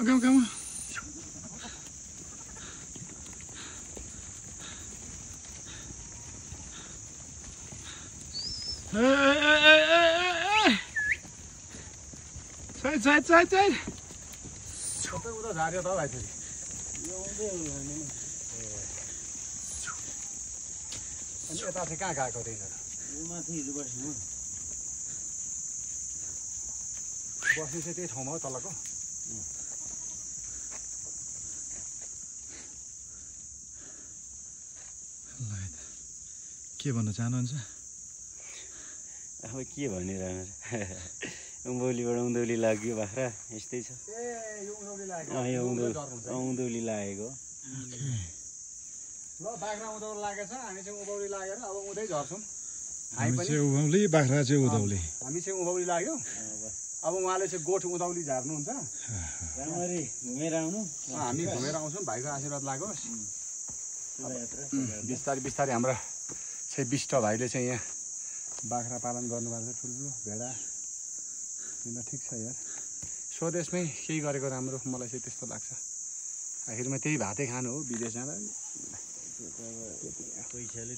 come. Hey. Side. सबै उता झार्यो त भाइ फेरि अनि यता चाहिँ कहाँ गएको त्यही माथि हिजो बस्नु बस्नु चाहिँ त्यही ठाउँमा हो तलको के भन्न चाहनुहुन्छ अब के भनिरहनु उँभौलीबाट उँधौली लाग्यो बाख्रा यस्तै छ उँधौली लागेको ल बाख्रा उँधौली लागेछ हामी चाहिँ उँभौली लागेर अब उँधै झर्छौँ हामी चाहिँ उँभौली बाख्रा चाहिँ उँधौली हामी चाहिँ उँभौली लाग्यो अब उहाँले चाहिँ गोठ उँधौली झार्नुहुन्छ राम्ररी घुमेर आउनु हामी घुमेर आउँछौँ भाइको आशीर्वाद लागोस् बिस्तारै हाम्रा चाहिँ बिष्ट भाइले चाहिँ यहाँ बाख्रा पालन गर्नुभएको छ ठुल्ठुलो भेडा ठिक छ यार स्वदेशमै केही गरेको राम्रो मलाई चाहिँ त्यस्तो लाग्छ आखिरमा त्यही भातै खानु हो विदेश जाँदा पैसाले